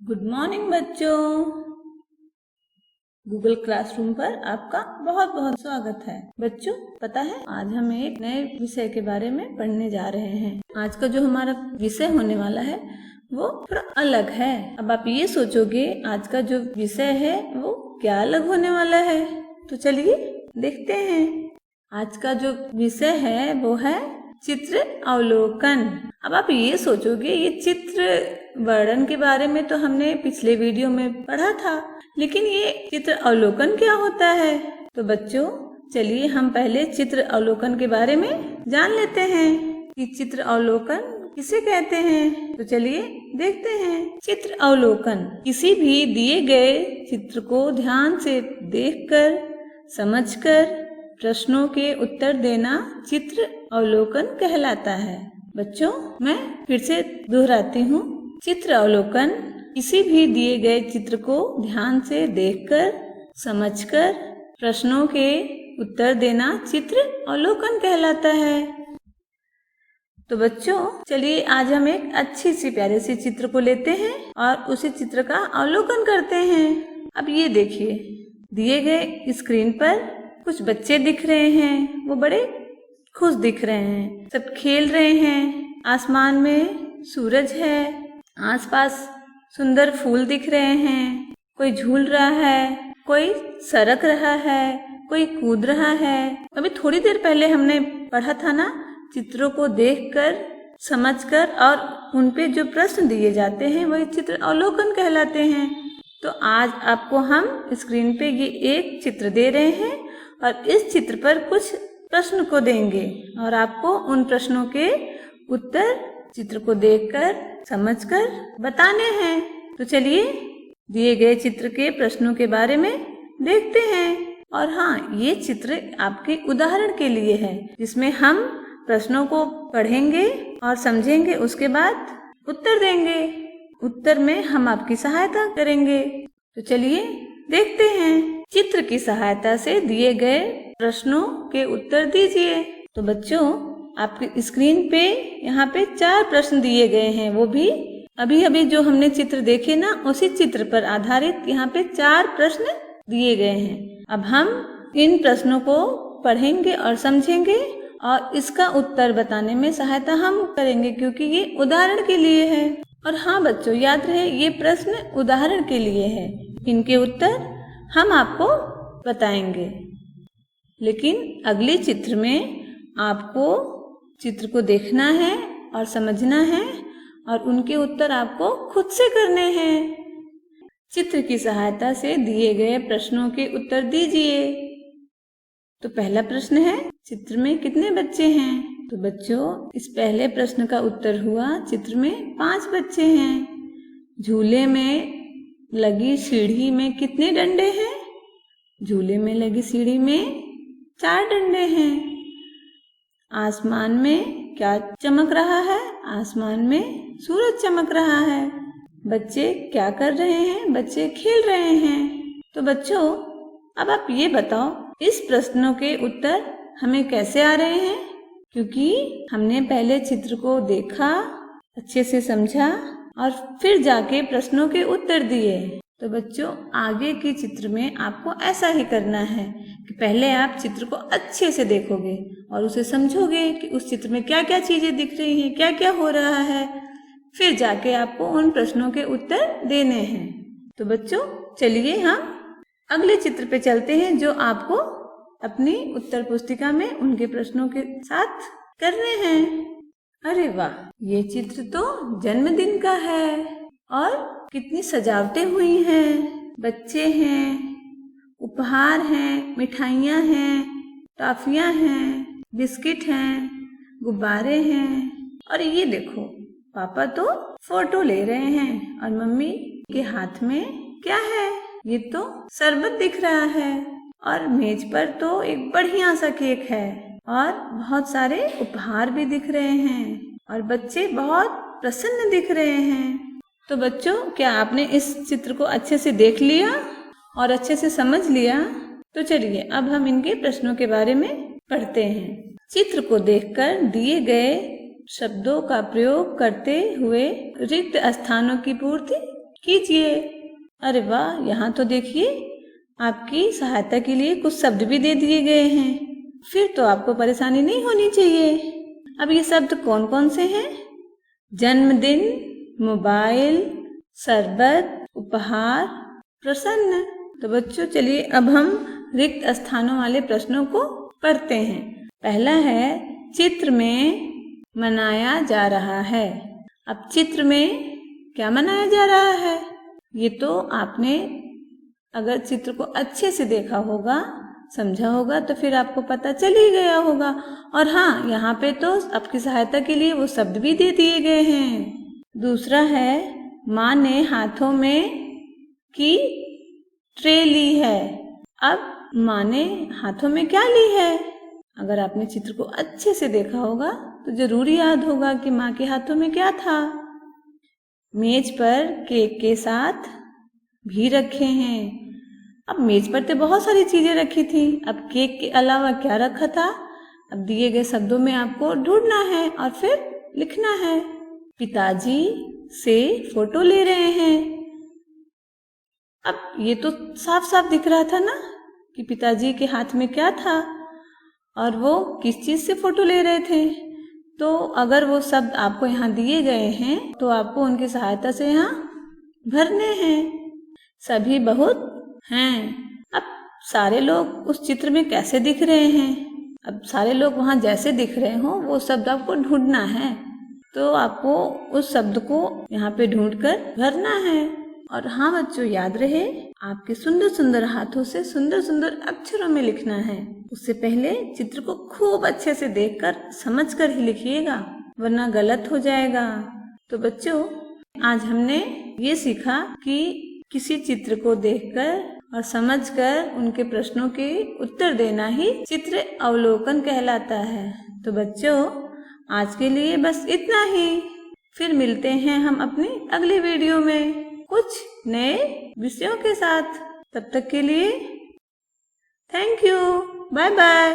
Good morning बच्चों। Google classroom पर आपका बहुत बहुत स्वागत है। बच्चों पता है आज हम एक नए विषय के बारे में पढ़ने जा रहे हैं। आज का जो हमारा विषय होने वाला है वो थोड़ा अलग है। अब आप ये सोचोगे आज का जो विषय है वो क्या अलग होने वाला है, तो चलिए देखते हैं। आज का जो विषय है वो है चित्र अवलोकन। अब आप ये सोचोगे ये चित्र वर्णन के बारे में तो हमने पिछले वीडियो में पढ़ा था, लेकिन ये चित्र अवलोकन क्या होता है। तो बच्चों चलिए हम पहले चित्र अवलोकन के बारे में जान लेते हैं कि चित्र अवलोकन किसे कहते हैं। तो चलिए देखते हैं। चित्र अवलोकन किसी भी दिए गए चित्र को ध्यान से देखकर, समझकर प्रश्नों के उत्तर देना चित्र अवलोकन कहलाता है। बच्चों मैं फिर से दोहराती हूँ, चित्र अवलोकन किसी भी दिए गए चित्र को ध्यान से देखकर, समझकर प्रश्नों के उत्तर देना चित्र अवलोकन कहलाता है। तो बच्चों चलिए आज हम एक अच्छी सी प्यारे सी चित्र को लेते हैं और उसी चित्र का अवलोकन करते हैं। अब ये देखिए, दिए गए स्क्रीन पर कुछ बच्चे दिख रहे हैं, वो बड़े खुश दिख रहे हैं, सब खेल रहे हैं। आसमान में सूरज है, आसपास सुंदर फूल दिख रहे हैं, कोई झूल रहा है, कोई सरक रहा है, कोई कूद रहा है। अभी थोड़ी देर पहले हमने पढ़ा था ना, चित्रों को देखकर, समझकर और उन पे जो प्रश्न दिए जाते हैं वही चित्र अवलोकन कहलाते हैं। तो आज आपको हम स्क्रीन पे ये एक चित्र दे रहे हैं और इस चित्र पर कुछ प्रश्न को देंगे और आपको उन प्रश्नों के उत्तर चित्र को देखकर, समझकर बताने हैं। तो चलिए दिए गए चित्र के प्रश्नों के बारे में देखते हैं। और हाँ, ये चित्र आपके उदाहरण के लिए है, जिसमें हम प्रश्नों को पढ़ेंगे और समझेंगे, उसके बाद उत्तर देंगे। उत्तर में हम आपकी सहायता करेंगे। तो चलिए देखते हैं। चित्र की सहायता से दिए गए प्रश्नों के उत्तर दीजिए। तो बच्चों आपकी स्क्रीन पे यहाँ पे 4 प्रश्न दिए गए हैं, वो भी अभी अभी जो हमने चित्र देखे ना उसी चित्र पर आधारित यहाँ पे 4 प्रश्न दिए गए हैं। अब हम इन प्रश्नों को पढ़ेंगे और समझेंगे और इसका उत्तर बताने में सहायता हम करेंगे, क्योंकि ये उदाहरण के लिए है। और हाँ बच्चों याद रहे, ये प्रश्न उदाहरण के लिए है, इनके उत्तर हम आपको बताएंगे। लेकिन अगले चित्र में आपको चित्र को देखना है और समझना है और उनके उत्तर आपको खुद से करने हैं। चित्र की सहायता से दिए गए प्रश्नों के उत्तर दीजिए। तो पहला प्रश्न है, चित्र में कितने बच्चे हैं। तो बच्चों इस पहले प्रश्न का उत्तर हुआ, चित्र में 5 बच्चे हैं। झूले में लगी सीढ़ी में कितने डंडे हैं। झूले में लगी सीढ़ी में 4 डंडे हैं। आसमान में क्या चमक रहा है। आसमान में सूरज चमक रहा है। बच्चे क्या कर रहे हैं। बच्चे खेल रहे हैं। तो बच्चों अब आप ये बताओ, इस प्रश्नों के उत्तर हमें कैसे आ रहे हैं, क्योंकि हमने पहले चित्र को देखा, अच्छे से समझा और फिर जाके प्रश्नों के उत्तर दिए। तो बच्चों आगे के चित्र में आपको ऐसा ही करना है कि पहले आप चित्र को अच्छे से देखोगे और उसे समझोगे कि उस चित्र में क्या क्या चीजें दिख रही हैं, क्या क्या हो रहा है, फिर जाके आपको उन प्रश्नों के उत्तर देने हैं। तो बच्चों चलिए हम अगले चित्र पे चलते हैं, जो आपको अपनी उत्तर पुस्तिका में उनके प्रश्नों के साथ करने हैं। अरे वाह, ये चित्र तो जन्मदिन का है और कितनी सजावटें हुई हैं। बच्चे हैं, उपहार हैं, मिठाइयाँ हैं, टॉफियाँ हैं, बिस्किट हैं, गुब्बारे हैं। और ये देखो पापा तो फोटो ले रहे हैं और मम्मी के हाथ में क्या है। ये तो शरबत दिख रहा है और मेज पर तो एक बढ़िया सा केक है और बहुत सारे उपहार भी दिख रहे हैं और बच्चे बहुत प्रसन्न दिख रहे हैं। तो बच्चों क्या आपने इस चित्र को अच्छे से देख लिया और अच्छे से समझ लिया। तो चलिए अब हम इनके प्रश्नों के बारे में पढ़ते हैं। चित्र को देखकर दिए गए शब्दों का प्रयोग करते हुए रिक्त स्थानों की पूर्ति कीजिए। अरे वाह, यहाँ तो देखिए आपकी सहायता के लिए कुछ शब्द भी दे दिए गए हैं। फिर तो आपको परेशानी नहीं होनी चाहिए। अब ये शब्द कौन कौन से हैं? जन्मदिन, मोबाइल, शरबत, उपहार, प्रसन्न। तो बच्चों चलिए अब हम रिक्त स्थानों वाले प्रश्नों को पढ़ते हैं। पहला है चित्र में मनाया जा रहा है। अब चित्र में क्या मनाया जा रहा है? ये तो आपने अगर चित्र को अच्छे से देखा होगा, समझा होगा, तो फिर आपको पता चल ही गया होगा। और हाँ, यहाँ पे तो आपकी सहायता के लिए वो शब्द भी दे दिए गए हैं। दूसरा है माँ ने हाथों में की ट्रे ली है। अब माँ ने हाथों में क्या ली है? अगर आपने चित्र को अच्छे से देखा होगा तो जरूर याद होगा कि माँ के हाथों में क्या था। मेज पर केक के साथ भी रखे हैं। अब मेज पर तो बहुत सारी चीजें रखी थी। अब केक के अलावा क्या रखा था? अब दिए गए शब्दों में आपको ढूंढना है और फिर लिखना है। पिताजी से फोटो ले रहे हैं। अब ये तो साफ साफ दिख रहा था ना कि पिताजी के हाथ में क्या था और वो किस चीज से फोटो ले रहे थे। तो अगर वो शब्द आपको यहाँ दिए गए हैं तो आपको उनकी सहायता से यहाँ भरने हैं। सभी बहुत हैं। अब सारे लोग उस चित्र में कैसे दिख रहे हैं? अब सारे लोग वहाँ जैसे दिख रहे हो वो शब्द आपको ढूंढना है। तो आपको उस शब्द को यहाँ पे ढूंढकर भरना है। और हाँ बच्चों, याद रहे आपके सुंदर सुंदर हाथों से सुंदर सुंदर अक्षरों में लिखना है। उससे पहले चित्र को खूब अच्छे से देखकर समझकर ही लिखिएगा, वरना गलत हो जाएगा। तो बच्चों, आज हमने ये सीखा कि किसी चित्र को देखकर और समझकर उनके प्रश्नों के उत्तर देना ही चित्र अवलोकन कहलाता है। तो बच्चों, आज के लिए बस इतना ही। फिर मिलते हैं हम अपने अगले वीडियो में कुछ नए विषयों के साथ। तब तक के लिए थैंक यू, बाय बाय।